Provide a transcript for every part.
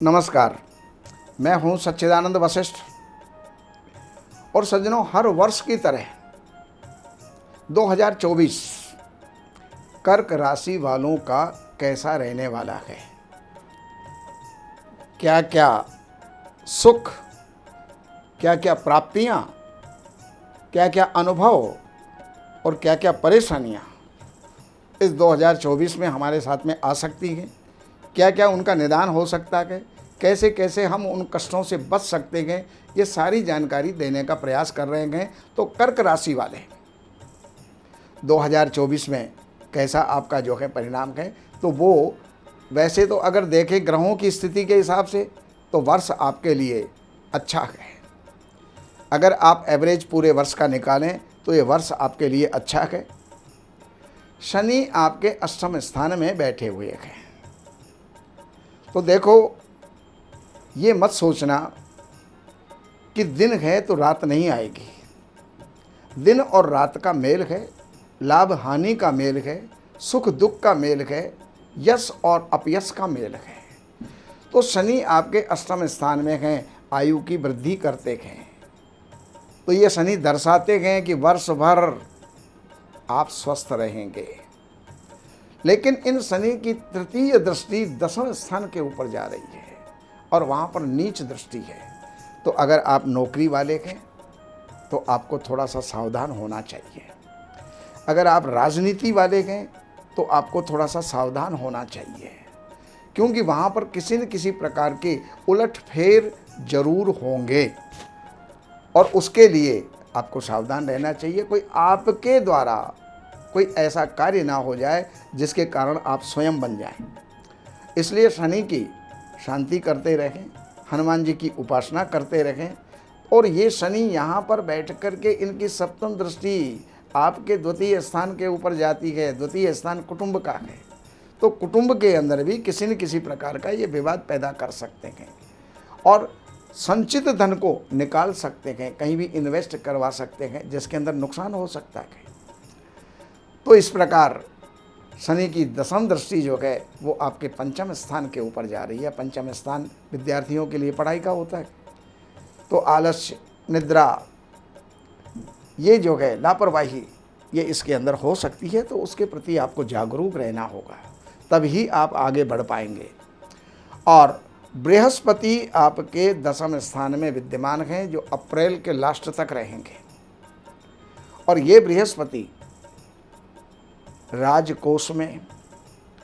नमस्कार, मैं हूं सच्चिदानंद वशिष्ठ। और सज्जनों, हर वर्ष की तरह 2024 कर्क राशि वालों का कैसा रहने वाला है, क्या क्या सुख, क्या क्या प्राप्तियां, क्या क्या अनुभव और क्या क्या परेशानियां इस 2024 में हमारे साथ में आ सकती हैं, क्या क्या उनका निदान हो सकता है, कैसे कैसे हम उन कष्टों से बच सकते हैं, ये सारी जानकारी देने का प्रयास कर रहे हैं। तो कर्क राशि वाले 2024 में कैसा आपका जो है परिणाम है, तो वो वैसे तो अगर देखें ग्रहों की स्थिति के हिसाब से तो वर्ष आपके लिए अच्छा है। अगर आप एवरेज पूरे वर्ष का निकालें तो ये वर्ष आपके लिए अच्छा है। शनि आपके अष्टम स्थान में बैठे हुए हैं। तो देखो, ये मत सोचना कि दिन है तो रात नहीं आएगी। दिन और रात का मेल है, लाभ हानि का मेल है, सुख दुख का मेल है, यश और अपयश का मेल है। तो शनि आपके अष्टम स्थान में हैं, आयु की वृद्धि करते हैं। तो ये शनि दर्शाते हैं कि वर्ष भर आप स्वस्थ रहेंगे। लेकिन इन शनि की तृतीय दृष्टि दसवें स्थान के ऊपर जा रही है और वहाँ पर नीच दृष्टि है। तो अगर आप नौकरी वाले हैं तो आपको थोड़ा सा सावधान होना चाहिए। अगर आप राजनीति वाले हैं तो आपको थोड़ा सा सावधान होना चाहिए, क्योंकि वहाँ पर किसी न किसी प्रकार के उलटफेर जरूर होंगे और उसके लिए आपको सावधान रहना चाहिए। कोई आपके द्वारा कोई ऐसा कार्य ना हो जाए जिसके कारण आप स्वयं बन जाएं। इसलिए शनि की शांति करते रहें, हनुमान जी की उपासना करते रहें। और ये शनि यहाँ पर बैठ कर के इनकी सप्तम दृष्टि आपके द्वितीय स्थान के ऊपर जाती है। द्वितीय स्थान कुटुंब का है, तो कुटुंब के अंदर भी किसी न किसी प्रकार का ये विवाद पैदा कर सकते हैं और संचित धन को निकाल सकते हैं, कहीं भी इन्वेस्ट करवा सकते हैं जिसके अंदर नुकसान हो सकता है। तो इस प्रकार शनि की दसम दृष्टि जो है वो आपके पंचम स्थान के ऊपर जा रही है। पंचम स्थान विद्यार्थियों के लिए पढ़ाई का होता है। तो आलस्य, निद्रा, ये जो है लापरवाही, ये इसके अंदर हो सकती है। तो उसके प्रति आपको जागरूक रहना होगा, तभी आप आगे बढ़ पाएंगे। और बृहस्पति आपके दसम स्थान में विद्यमान हैं, जो अप्रैल के लास्ट तक रहेंगे। और ये बृहस्पति राजकोष में,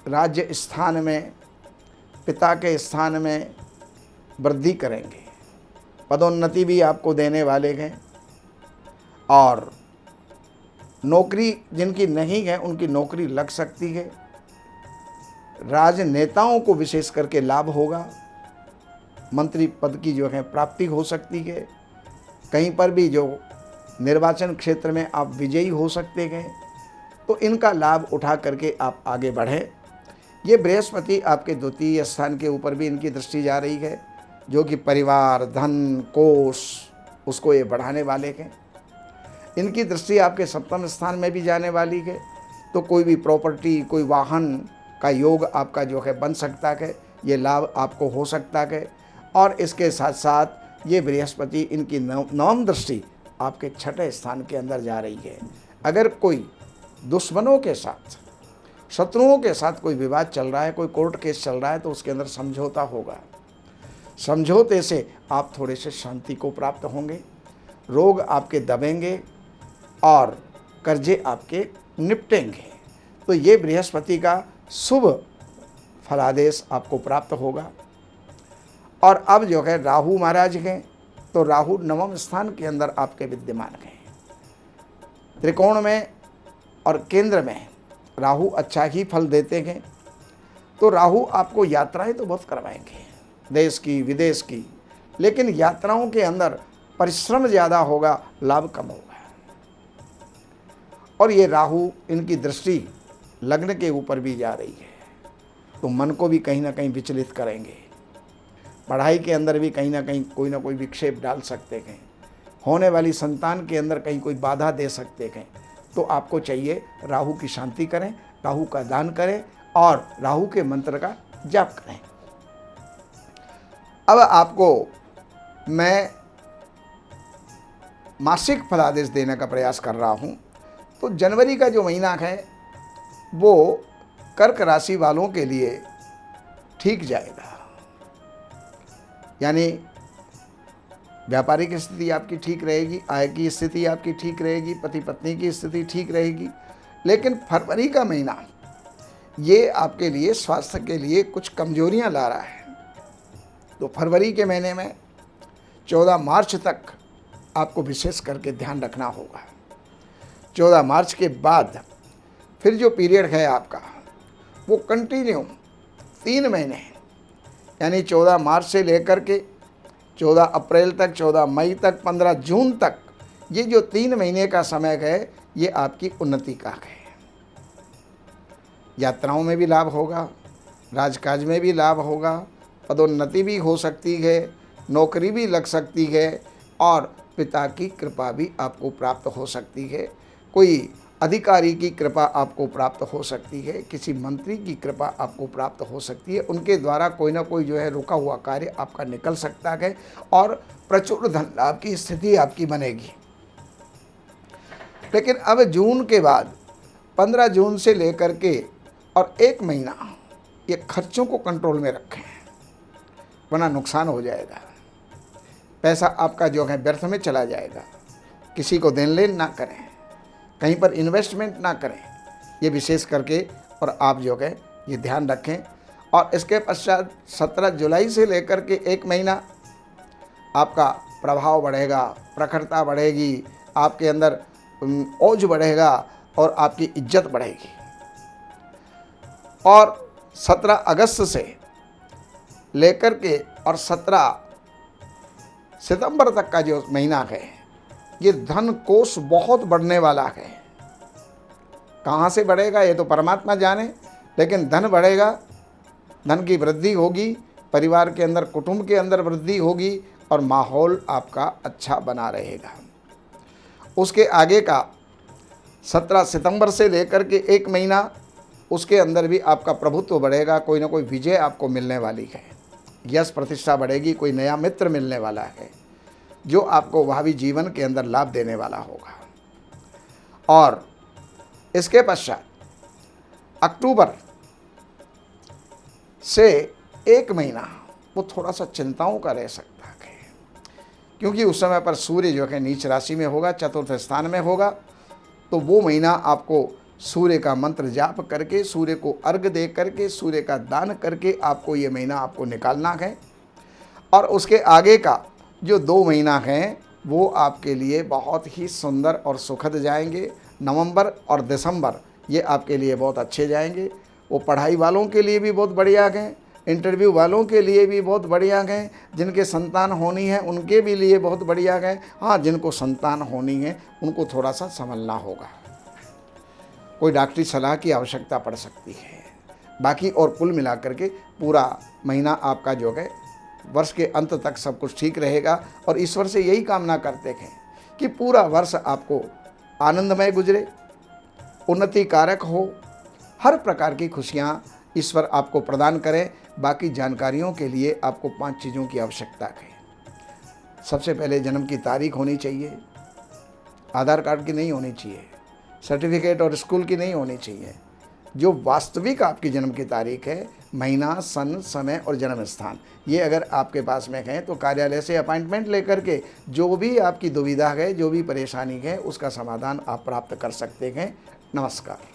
राज्य स्थान में, पिता के स्थान में वृद्धि करेंगे। पदोन्नति भी आपको देने वाले हैं और नौकरी जिनकी नहीं है उनकी नौकरी लग सकती है। राजनेताओं को विशेष करके लाभ होगा। मंत्री पद की जो है प्राप्ति हो सकती है। कहीं पर भी जो निर्वाचन क्षेत्र में आप विजयी हो सकते हैं, तो इनका लाभ उठा करके आप आगे बढ़ें। ये बृहस्पति आपके द्वितीय स्थान के ऊपर भी इनकी दृष्टि जा रही है, जो कि परिवार, धन, कोष, उसको ये बढ़ाने वाले हैं। इनकी दृष्टि आपके सप्तम स्थान में भी जाने वाली है। तो कोई भी प्रॉपर्टी, कोई वाहन का योग आपका जो है बन सकता है, ये लाभ आपको हो सकता है। और इसके साथ साथ ये बृहस्पति इनकी नवम दृष्टि आपके छठे स्थान के अंदर जा रही है। अगर कोई दुश्मनों के साथ, शत्रुओं के साथ कोई विवाद चल रहा है, कोई कोर्ट केस चल रहा है, तो उसके अंदर समझौता होगा। समझौते से आप थोड़े से शांति को प्राप्त होंगे, रोग आपके दबेंगे और कर्जे आपके निपटेंगे। तो ये बृहस्पति का शुभ फलादेश आपको प्राप्त होगा। और अब जो है राहु महाराज हैं, तो राहु नवम स्थान के अंदर आपके विद्यमान हैं। त्रिकोण में और केंद्र में राहु अच्छा ही फल देते हैं। तो राहु आपको यात्राएं तो बहुत करवाएंगे, देश की, विदेश की, लेकिन यात्राओं के अंदर परिश्रम ज़्यादा होगा, लाभ कम होगा। और ये राहु, इनकी दृष्टि लग्न के ऊपर भी जा रही है, तो मन को भी कहीं ना कहीं विचलित करेंगे। पढ़ाई के अंदर भी कहीं ना कहीं कोई ना कोई विक्षेप डाल सकते हैं। होने वाली संतान के अंदर कहीं कोई बाधा दे सकते हैं। तो आपको चाहिए राहु की शांति करें, राहु का दान करें और राहु के मंत्र का जाप करें। अब आपको मैं मासिक फलादेश देने का प्रयास कर रहा हूँ। तो जनवरी का जो महीना है वो कर्क राशि वालों के लिए ठीक जाएगा। यानी व्यापारिक स्थिति आपकी ठीक रहेगी, आय की स्थिति आपकी ठीक रहेगी, पति पत्नी की स्थिति ठीक रहेगी। लेकिन फरवरी का महीना ये आपके लिए स्वास्थ्य के लिए कुछ कमजोरियां ला रहा है। तो फरवरी के महीने में 14 मार्च तक आपको विशेष करके ध्यान रखना होगा। 14 मार्च के बाद फिर जो पीरियड है आपका वो कंटिन्यू 3 महीने, यानी 14 मार्च से लेकर के 14 अप्रैल तक, 14 मई तक, 15 जून तक, ये जो 3 महीने का समय है ये आपकी उन्नति का है। यात्राओं में भी लाभ होगा, राजकाज में भी लाभ होगा, पदोन्नति भी हो सकती है, नौकरी भी लग सकती है और पिता की कृपा भी आपको प्राप्त हो सकती है। कोई अधिकारी की कृपा आपको प्राप्त हो सकती है, किसी मंत्री की कृपा आपको प्राप्त हो सकती है। उनके द्वारा कोई ना कोई जो है रुका हुआ कार्य आपका निकल सकता है और प्रचुर धन लाभ की स्थिति आपकी बनेगी। लेकिन अब जून के बाद 15 जून से लेकर के और 1 महीना ये खर्चों को कंट्रोल में रखें, वरना नुकसान हो जाएगा। पैसा आपका जो है व्यर्थ में चला जाएगा। किसी को देन लेन ना करें, कहीं पर इन्वेस्टमेंट ना करें, ये विशेष करके और आप जो है ये ध्यान रखें। और इसके पश्चात 17 जुलाई से लेकर के 1 महीना आपका प्रभाव बढ़ेगा, प्रखरता बढ़ेगी, आपके अंदर ओज बढ़ेगा और आपकी इज्जत बढ़ेगी। और 17 अगस्त से लेकर के और 17 सितंबर तक का जो महीना है ये धन कोष बहुत बढ़ने वाला है। कहाँ से बढ़ेगा ये तो परमात्मा जाने, लेकिन धन बढ़ेगा, धन की वृद्धि होगी, परिवार के अंदर, कुटुंब के अंदर वृद्धि होगी और माहौल आपका अच्छा बना रहेगा। उसके आगे का 17 सितंबर से लेकर के 1 महीना उसके अंदर भी आपका प्रभुत्व बढ़ेगा, कोई ना कोई विजय आपको मिलने वाली है, यश प्रतिष्ठा बढ़ेगी, कोई नया मित्र मिलने वाला है जो आपको भावी जीवन के अंदर लाभ देने वाला होगा। और इसके पश्चात अक्टूबर से 1 महीना वो थोड़ा सा चिंताओं का रह सकता है, क्योंकि उस समय पर सूर्य जो है नीच राशि में होगा, चतुर्थ स्थान में होगा। तो वो महीना आपको सूर्य का मंत्र जाप करके, सूर्य को अर्घ दे करके, सूर्य का दान करके आपको ये महीना आपको निकालना है। और उसके आगे का जो 2 महीना हैं वो आपके लिए बहुत ही सुंदर और सुखद जाएंगे। नवंबर और दिसंबर ये आपके लिए बहुत अच्छे जाएंगे। वो पढ़ाई वालों के लिए भी बहुत बढ़िया हैं, इंटरव्यू वालों के लिए भी बहुत बढ़िया हैं, जिनके संतान होनी है उनके भी लिए बहुत बढ़िया है। हाँ, जिनको संतान होनी है उनको थोड़ा सा संभलना होगा, कोई डॉक्टरी सलाह की आवश्यकता पड़ सकती है। बाकी और कुल मिलाकर के पूरा महीना आपका जो है वर्ष के अंत तक सब कुछ ठीक रहेगा। और ईश्वर से यही कामना करते हैं कि पूरा वर्ष आपको आनंदमय गुजरे, उन्नति कारक हो, हर प्रकार की खुशियाँ ईश्वर आपको प्रदान करें। बाकी जानकारियों के लिए आपको 5 चीज़ों की आवश्यकता है। सबसे पहले जन्म की तारीख होनी चाहिए, आधार कार्ड की नहीं होनी चाहिए, सर्टिफिकेट और स्कूल की नहीं होनी चाहिए। जो वास्तविक आपकी जन्म की तारीख है, महीना, सन, समय और जन्म स्थान, ये अगर आपके पास में है तो कार्यालय से अपॉइंटमेंट लेकर के जो भी आपकी दुविधा है, जो भी परेशानी है, उसका समाधान आप प्राप्त कर सकते हैं। नमस्कार।